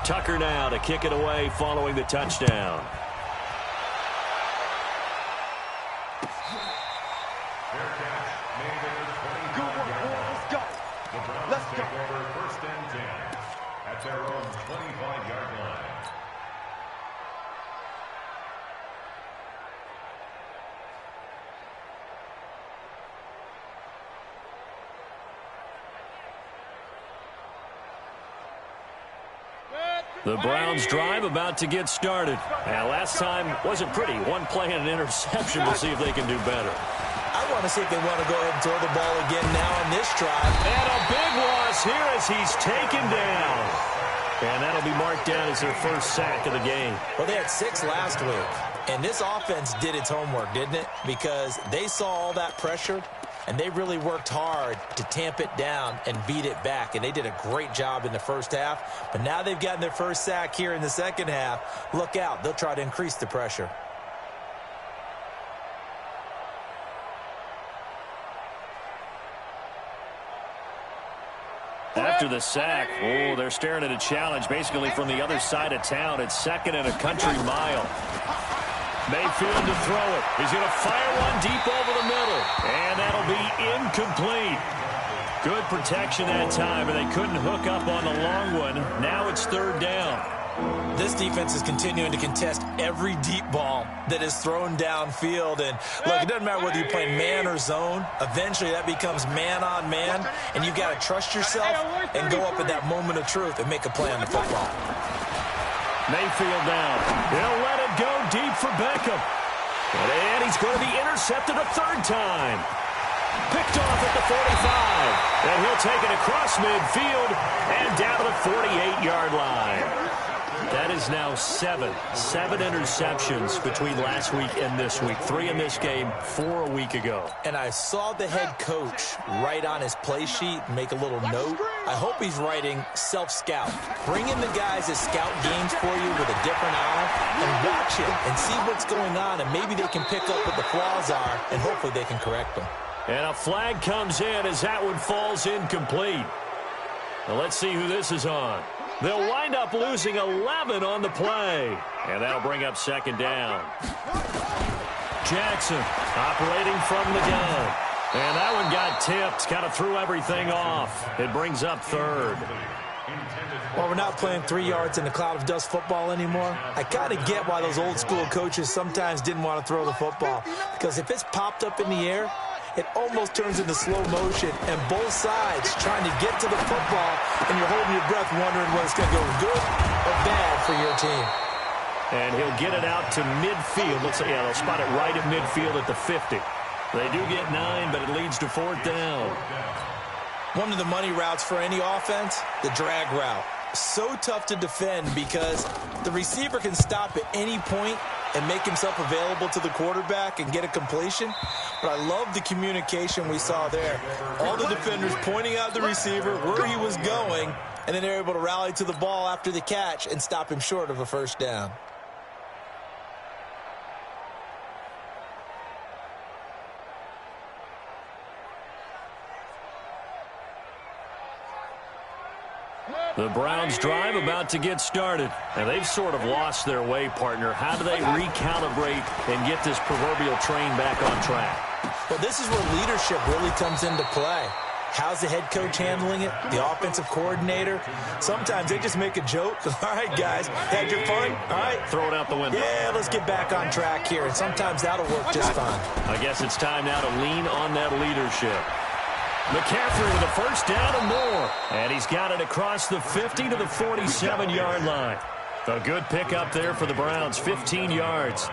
Tucker now to kick it away following the touchdown. Let's go. First and 10 at their own 25-yard line. The Browns drive about to get started. And last time wasn't pretty. One play and an interception. We'll see if they can do better. I want to see if they want to go ahead and throw the ball again now on this drive. And a big loss here as he's taken down. And that'll be marked down as their first sack of the game. Well, they had 6 last week. And this offense did its homework, didn't it? Because they saw all that pressure, and they really worked hard to tamp it down and beat it back. And they did a great job in the first half. But now they've gotten their first sack here in the second half. Look out. They'll try to increase the pressure. After the sack, they're staring at a challenge basically from the other side of town. It's 2nd and a country mile. Mayfield to throw it. He's going to fire one deep over the middle. And that'll be incomplete. Good protection that time, and they couldn't hook up on the long one. Now it's 3rd down. This defense is continuing to contest every deep ball that is thrown downfield. And, look, it doesn't matter whether you're playing man or zone. Eventually that becomes man on man, and you've got to trust yourself and go up at that moment of truth and make a play on the football. Mayfield down. He'll let it go deep for Beckham. And he's going to be intercepted a 3rd time. Picked off at the 45. And he'll take it across midfield and down to the 48-yard line. That is now 7 interceptions between last week and this week. 3 in this game, 4 a week ago. And I saw the head coach write on his play sheet and make a little note. I hope he's writing self-scout. Bring in the guys that scout games for you with a different eye and watch it and see what's going on, and maybe they can pick up what the flaws are, and hopefully they can correct them. And a flag comes in as that one falls incomplete. Now let's see who this is on. They'll wind up losing 11 on the play. And that'll bring up 2nd down. Jackson operating from the gun. And that one got tipped. Kind of threw everything off. It brings up 3rd. Well, we're not playing 3 yards in the cloud of dust football anymore. I kind of get why those old school coaches sometimes didn't want to throw the football. Because if it's popped up in the air, it almost turns into slow motion, and both sides trying to get to the football, and you're holding your breath wondering whether it's going to go good or bad for your team. And he'll get it out to midfield. Looks like, yeah, they'll spot it right at midfield at the 50. They do get 9, but it leads to 4th down. One of the money routes for any offense, the drag route. So tough to defend because the receiver can stop at any point and make himself available to the quarterback and get a completion. But I love the communication we saw there. All the defenders pointing out the receiver, where he was going, and then they're able to rally to the ball after the catch and stop him short of a 1st down. The Browns drive about to get started. And they've sort of lost their way, partner. How do they recalibrate and get this proverbial train back on track? Well, this is where leadership really comes into play. How's the head coach handling it? The offensive coordinator? Sometimes they just make a joke. All right, guys, had your fun? All right. Throw it out the window. Yeah, let's get back on track here. And sometimes that'll work just fine. I guess it's time now to lean on that leadership. McCaffrey with a 1st down and more. And he's got it across the 50 to the 47-yard line. A good pickup there for the Browns, 15 yards.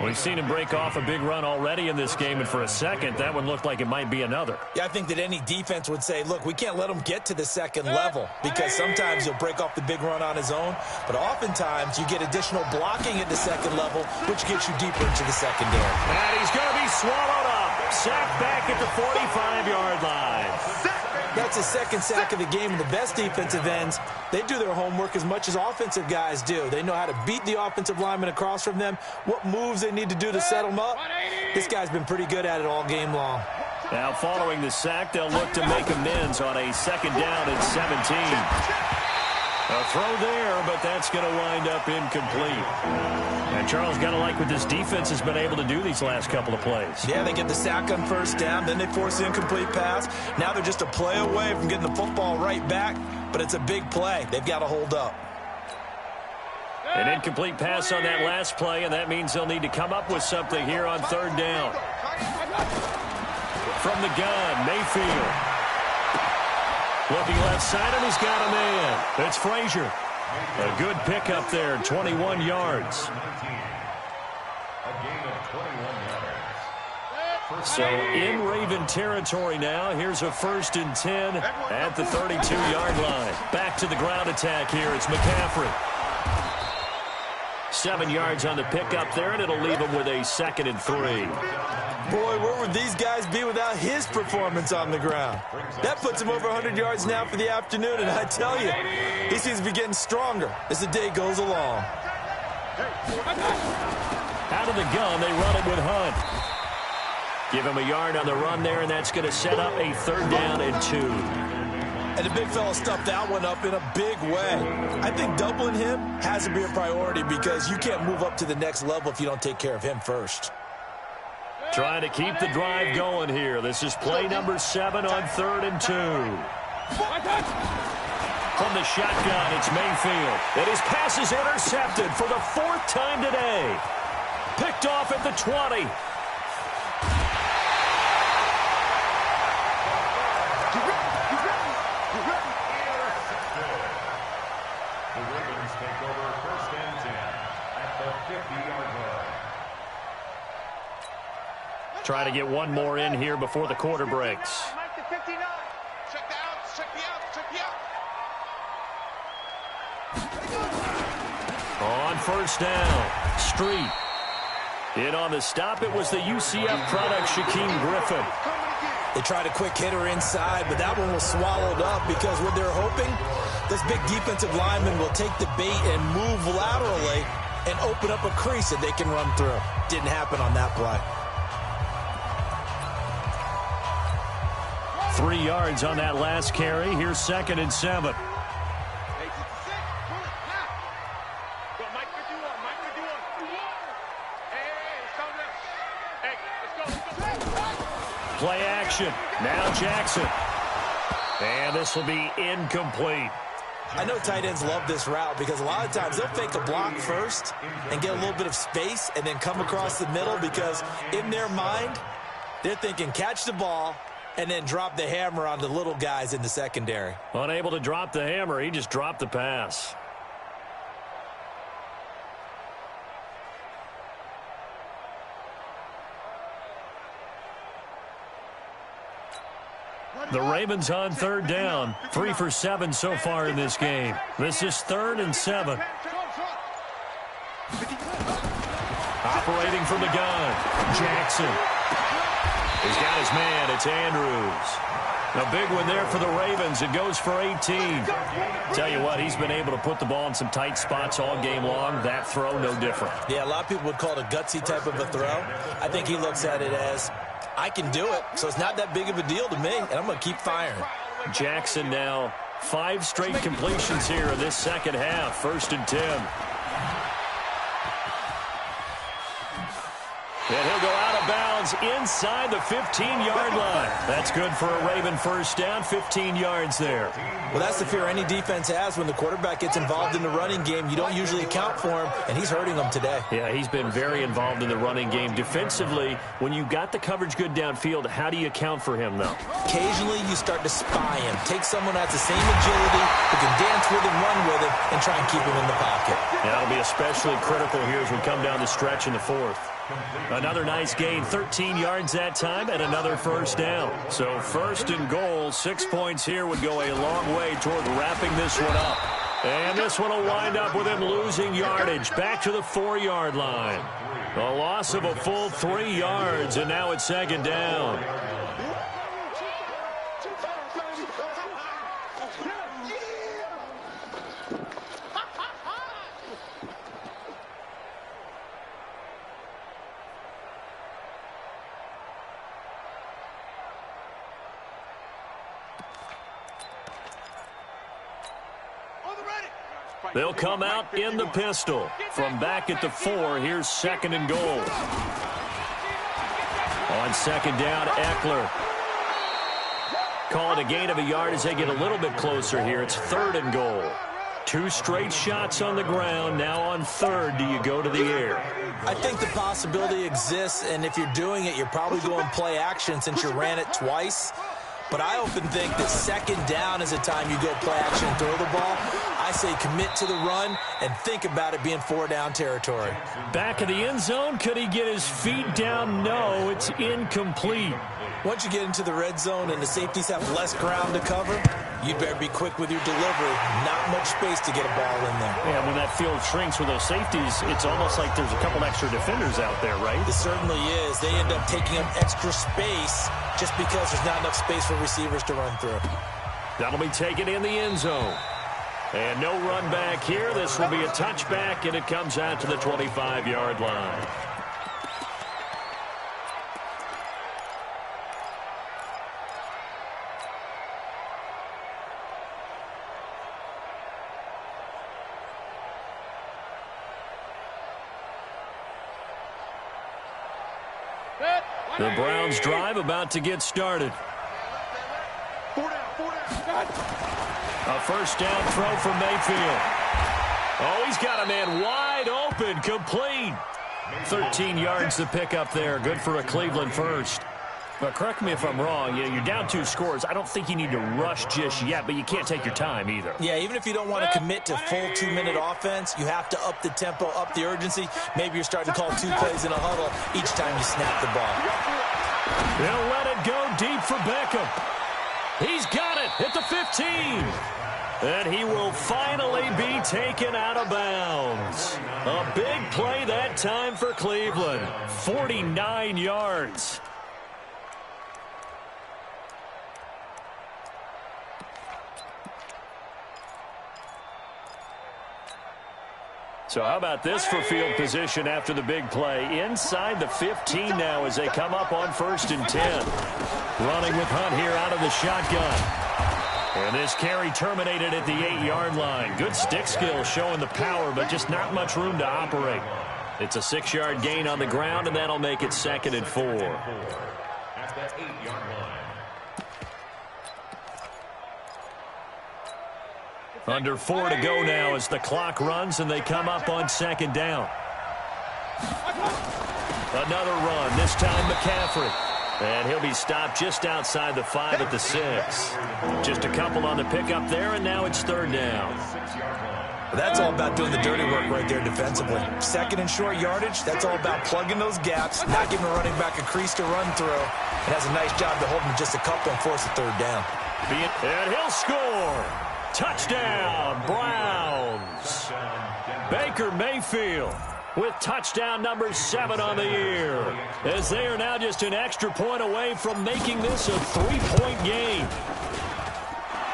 We've seen him break off a big run already in this game, and for a second, that one looked like it might be another. Yeah, I think that any defense would say, look, we can't let him get to the 2nd level because sometimes he'll break off the big run on his own, but oftentimes you get additional blocking at the 2nd level, which gets you deeper into the secondary. And he's going to be swallowed up. Sacked back at the 45-yard line. That's his 2nd sack of the game, and the best defensive ends, they do their homework as much as offensive guys do. They know how to beat the offensive lineman across from them, what moves they need to do to set them up. This guy's been pretty good at it all game long. Now, following the sack, they'll look to make amends on a 2nd down and 17. A throw there, but that's going to wind up incomplete. And Charles, got to like what this defense has been able to do these last couple of plays. Yeah, they get the sack on first down, then they force the incomplete pass. Now they're just a play away from getting the football right back, but it's a big play. They've got to hold up. An incomplete pass on that last play, and that means they'll need to come up with something here on third down. From the gun, Mayfield. Looking left side, and he's got a man. It's Frazier. A good pickup there, 21 yards. So in Raven territory now. Here's a 1st and 10 at the 32-yard line. Back to the ground attack here. It's McCaffrey. 7 yards on the pickup there, and it'll leave him with a 2nd and 3. Boy, where would these guys be without his performance on the ground? That puts him over 100 yards now for the afternoon, and I tell you, he seems to be getting stronger as the day goes along. Out of the gun, they run it with Hunt. Give him a yard on the run there, and that's going to set up a 3rd down and 2. And the big fella stuffed that one up in a big way. I think doubling him has to be a priority because you can't move up to the next level if you don't take care of him first. Trying to keep the drive going here. This is play number 7 on 3rd and 2. From the shotgun, it's Mayfield. And his pass is intercepted for the 4th time today. Picked off at the 20. Trying to get one more in here before the quarter breaks. On 1st down, Street. In on the stop, it was the UCF product, Shaquem Griffin. They tried a quick hitter inside, but that one was swallowed up because what they're hoping, this big defensive lineman will take the bait and move laterally and open up a crease that they can run through. Didn't happen on that play. 3 yards on that last carry. Here's 2nd and 7. Play action. Now Jackson. And this will be incomplete. I know tight ends love this route because a lot of times they'll fake a block first and get a little bit of space and then come across the middle because in their mind, they're thinking catch the ball and then drop the hammer on the little guys in the secondary. Unable to drop the hammer, he just dropped the pass. The Ravens on 3rd down. 3 for 7 so far in this game. This is 3rd and 7. Operating from the gun, Jackson. He's got his man. It's Andrews. A big one there for the Ravens. It goes for 18. Tell you what, he's been able to put the ball in some tight spots all game long. That throw, no different. Yeah, a lot of people would call it a gutsy type of a throw. I think he looks at it as, I can do it, so it's not that big of a deal to me, and I'm going to keep firing. Jackson now 5 straight completions here in this second half. 1st and 10. And he'll go out of bounds inside the 15-yard line. That's good for a Raven 1st down, 15 yards there. Well, that's the fear any defense has when the quarterback gets involved in the running game. You don't usually account for him, and he's hurting them today. Yeah, he's been very involved in the running game. Defensively, when you got the coverage good downfield, how do you account for him, though? Occasionally, you start to spy him. Take someone that has the same agility, who can dance with him, run with him, and try and keep him in the pocket. That'll be especially critical here as we come down the stretch in the 4th. Another nice gain, 13 yards that time, and another 1st down. So 1st and goal, 6 points here would go a long way toward wrapping this one up. And this one will wind up with him losing yardage back to the 4-yard line. A loss of a full 3 yards, and now it's 2nd down. On the ready. They'll come out in the pistol. From back at the 4, here's 2nd and goal. On 2nd down, Eckler. Call it a gain of a yard as they get a little bit closer here. It's 3rd and goal. 2 straight shots on the ground. Now on 3rd, do you go to the air? I think the possibility exists, and if you're doing it, you're probably going play action since you ran it twice. But I often think that 2nd down is a time you go play action and throw the ball. I say commit to the run and think about it being 4-down territory. Back of the end zone, could he get his feet down? No, it's incomplete. Once you get into the red zone and the safeties have less ground to cover, you better be quick with your delivery. Not much space to get a ball in there. Yeah, when that field shrinks with those safeties, it's almost like there's a couple extra defenders out there, right? It certainly is. They end up taking up extra space just because there's not enough space for receivers to run through. That'll be taken in the end zone. And no run back here. This will be a touchback, and it comes out to the 25-yard line. The Browns drive about to get started. A 1st down throw from Mayfield. Oh, he's got a man wide open, complete. 13 yards to pick up there. Good for a Cleveland first. But correct me if I'm wrong. You're down 2 scores. I don't think you need to rush just yet, but you can't take your time either. Yeah, even if you don't want to commit to full 2-minute offense, you have to up the tempo, up the urgency. Maybe you're starting to call 2 plays in a huddle each time you snap the ball. They'll let it go deep for Beckham. He's got it at the 15. And he will finally be taken out of bounds. A big play that time for Cleveland. 49 yards. So how about this for field position after the big play? Inside the 15 now as they come up on 1st and 10. Running with Hunt here out of the shotgun. And this carry terminated at the 8-yard line. Good stick skill showing the power, but just not much room to operate. It's a 6-yard gain on the ground, and that'll make it 2nd and 4. At that 8-yard line. Under 4 to go now as the clock runs and they come up on 2nd down. Another run, this time McCaffrey. And he'll be stopped just outside the 5 at the 6. Just a couple on the pickup there, and now it's 3rd down. That's all about doing the dirty work right there defensively. 2nd and short yardage, that's all about plugging those gaps, not giving a running back a crease to run through. It has a nice job to hold him just a couple and force a 3rd down. And he'll score. Touchdown, Browns. Baker Mayfield with touchdown number 7 on the year, as they are now just an extra point away from making this a 3-point game.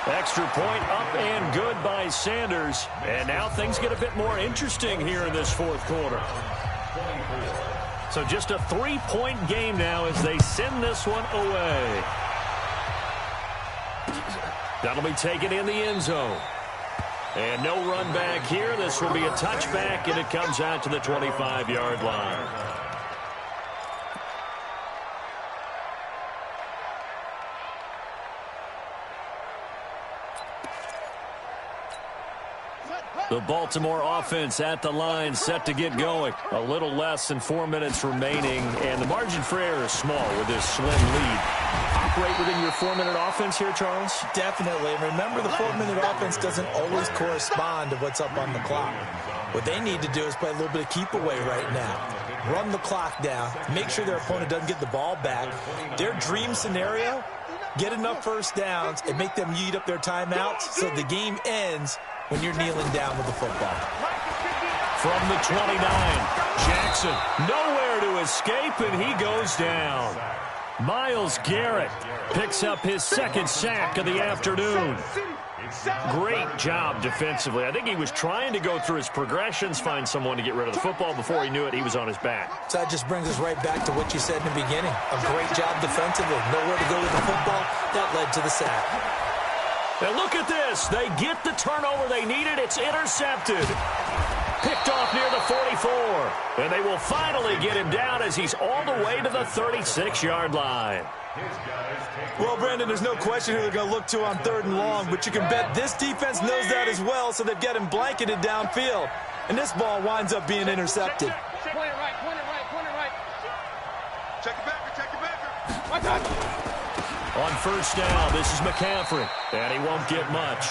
Extra point up and good by Sanders. And now things get a bit more interesting here in this 4th quarter. So just a 3-point game now as they send this one away. That'll be taken in the end zone. And no run back here. This will be a touchback, and it comes out to the 25-yard line. The Baltimore offense at the line, set to get going. A little less than 4 minutes remaining, and the margin for error is small with this slim lead. Operate within your 4-minute offense here, Charles? Definitely. And remember, the 4-minute offense doesn't always correspond to what's up on the clock. What they need to do is play a little bit of keep away right now. Run the clock down. Make sure their opponent doesn't get the ball back. Their dream scenario, get enough 1st downs and make them eat up their timeouts so the game ends when you're kneeling down with the football. From the 29, Jackson nowhere to escape, and he goes down. Myles Garrett picks up his 2nd sack of the afternoon. Great job defensively. I think he was trying to go through his progressions, find someone to get rid of the football. Before he knew it, he was on his back. So that just brings us right back to what you said in the beginning. A great job defensively. Nowhere to go with the football. That led to the sack. And look at this. They get the turnover they needed. It's intercepted. Picked off near the 44. And they will finally get him down as he's all the way to the 36-yard line. Well, Brandon, there's no question who they're going to look to on 3rd and long, but you can bet this defense knows that as well, so they've got him blanketed downfield. And this ball winds up being intercepted. Point it right, point it right, point it right. Check it back, check it back. On 1st down, this is McCaffrey. And he won't get much.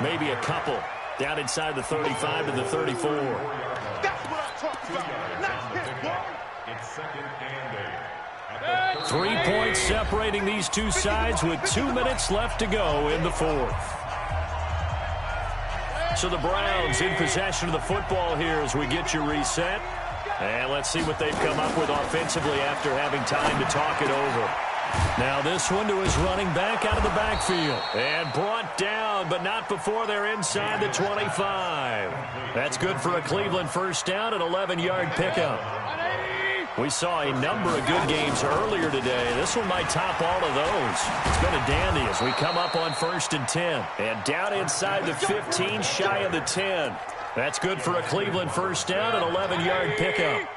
Maybe a couple. Down inside the 35 to the 34. That's what I'm talking about. Nice hit, boy. It's 2nd and 8. 3 points separating these two sides with 2 minutes left to go in the 4th. So the Browns in possession of the football here as we get you reset. And let's see what they've come up with offensively after having time to talk it over. Now this one to his running back out of the backfield. And brought down, but not before they're inside the 25. That's good for a Cleveland 1st down, an 11-yard pickup. We saw a number of good games earlier today. This one might top all of those. It's been a dandy as we come up on 1st and 10. And down inside the 15, shy of the 10. That's good for a Cleveland 1st down, an 11-yard pickup.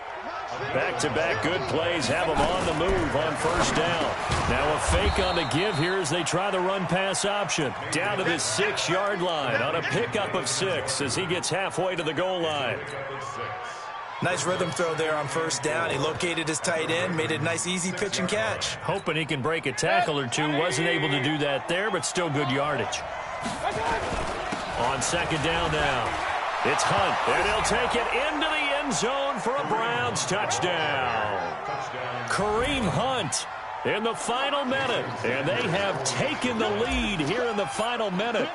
Back-to-back good plays have them on the move on 1st down. Now a fake on the give here as they try the run-pass option. Down to the 6-yard line on a pickup of 6 as he gets halfway to the goal line. Nice rhythm throw there on 1st down. He located his tight end, made it a nice easy pitch and catch. Hoping he can break a tackle or two. Wasn't able to do that there, but still good yardage. On 2nd down now. It's Hunt, and he'll take it into the end zone for a Browns touchdown. Kareem Hunt in the final minute, and they have taken the lead here in the final minute.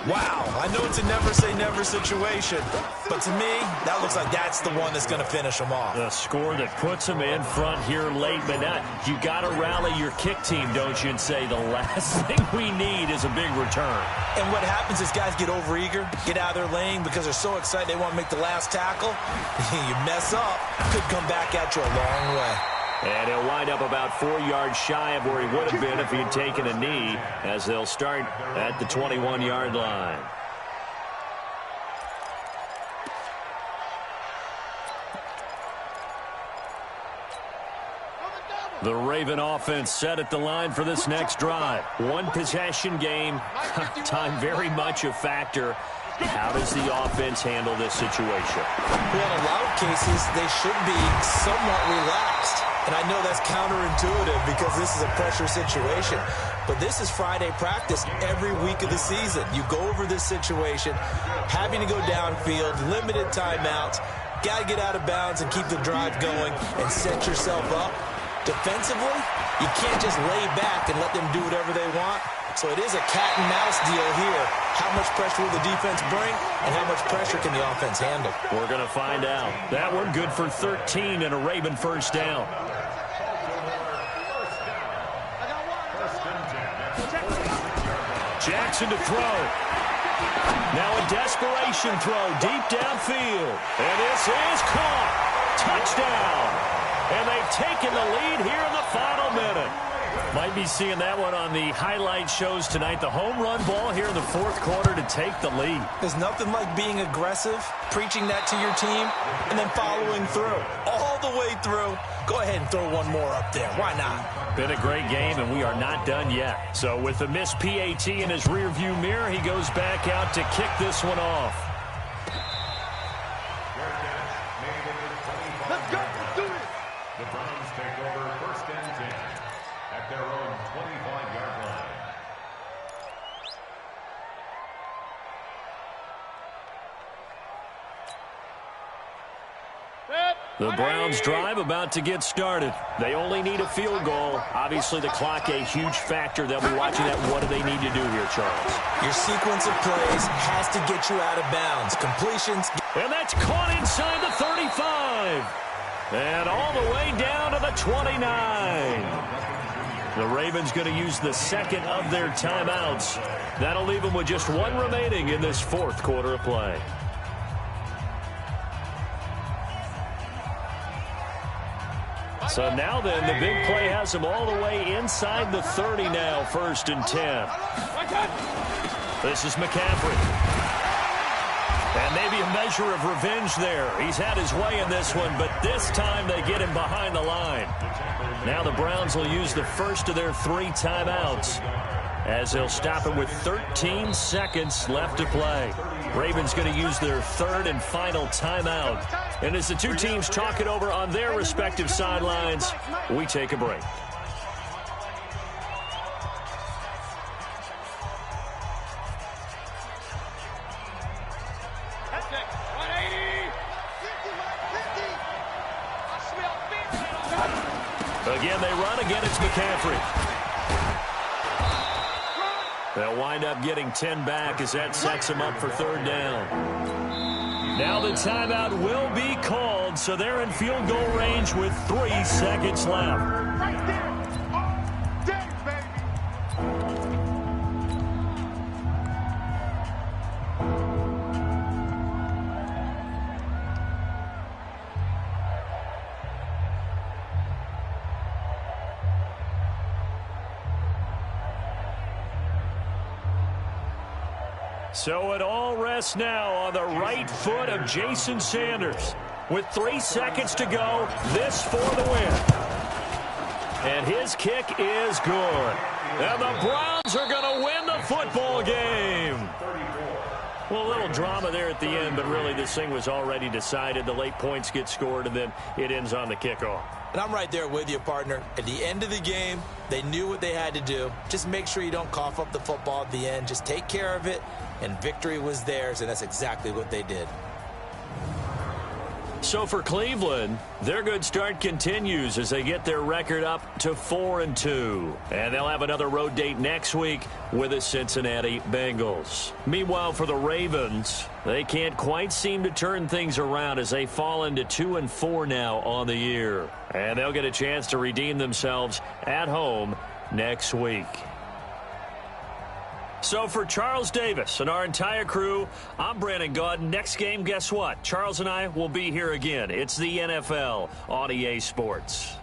Wow, I know it's a never-say-never situation, but to me, that looks like that's the one that's going to finish them off. The score that puts them in front here late, but not. You got to rally your kick team, don't you, and say the last thing we need is a big return. And what happens is guys get overeager, get out of their lane because they're so excited they want to make the last tackle. You mess up, could come back at you a long way. And he'll wind up about 4 yards shy of where he would have been if he had taken a knee, as they'll start at the 21-yard line. The Raven offense set at the line for this next drive. One possession game, time very much a factor. How does the offense handle this situation? Well, in a lot of cases, they should be somewhat relaxed. And I know that's counterintuitive because this is a pressure situation. But this is Friday practice every week of the season. You go over this situation, having to go downfield, limited timeouts, got to get out of bounds and keep the drive going and set yourself up. Defensively, you can't just lay back and let them do whatever they want. So it is a cat-and-mouse deal here. How much pressure will the defense bring, and how much pressure can the offense handle? We're going to find out. That one good for 13 and a Raven 1st down. Jackson to throw. Now a desperation throw deep downfield. And this is caught. Touchdown. And they've taken the lead here in the final minute. Might be seeing that one on the highlight shows tonight. The home run ball here in the 4th quarter to take the lead. There's nothing like being aggressive, preaching that to your team, and then following through. All the way through. Go ahead and throw one more up there. Why not? Been a great game, and we are not done yet. So with the missed PAT in his rearview mirror, he goes back out to kick this one off. Let's go. Let's do it. The Browns take over 1st and 10 at their own 25-yard line. The Browns drive about to get started. They only need a field goal. Obviously, the clock a huge factor. They'll be watching that. What do they need to do here, Charles? Your sequence of plays has to get you out of bounds. Completions. And that's caught inside the 35. And all the way down to the 29. The Ravens going to use the second of their timeouts. That'll leave them with just one remaining in this 4th quarter of play. So now then, the big play has them all the way inside the 30 now, 1st and 10. This is McCaffrey. And maybe a measure of revenge there. He's had his way in this one, but this time they get him behind the line. Now the Browns will use the first of their 3 timeouts as they'll stop it with 13 seconds left to play. Ravens going to use their 3rd and final timeout. And as the two teams talk it over on their respective sidelines, we take a break. Again, they run. Again, it's McCaffrey. They'll wind up getting 10 back as that sets them up for 3rd down. Now the timeout will be called, so they're in field goal range with 3 seconds left. Right there. All day, baby. So it all rests now on the right foot of Jason Sanders. With 3 seconds to go, this for the win. And his kick is good. And the Browns are going to win the football game. Well, a little drama there at the end, but really this thing was already decided. The late points get scored, and then it ends on the kickoff. And I'm right there with you, partner. At the end of the game, they knew what they had to do. Just make sure you don't cough up the football at the end. Just take care of it, and victory was theirs, and that's exactly what they did. So for Cleveland, their good start continues as they get their record up to 4-2. And they'll have another road date next week with the Cincinnati Bengals. Meanwhile, for the Ravens, they can't quite seem to turn things around as they fall into 2-4 now on the year. And they'll get a chance to redeem themselves at home next week. So for Charles Davis and our entire crew, I'm Brandon Gaudin. Next game, guess what? Charles and I will be here again. It's the NFL on EA Sports.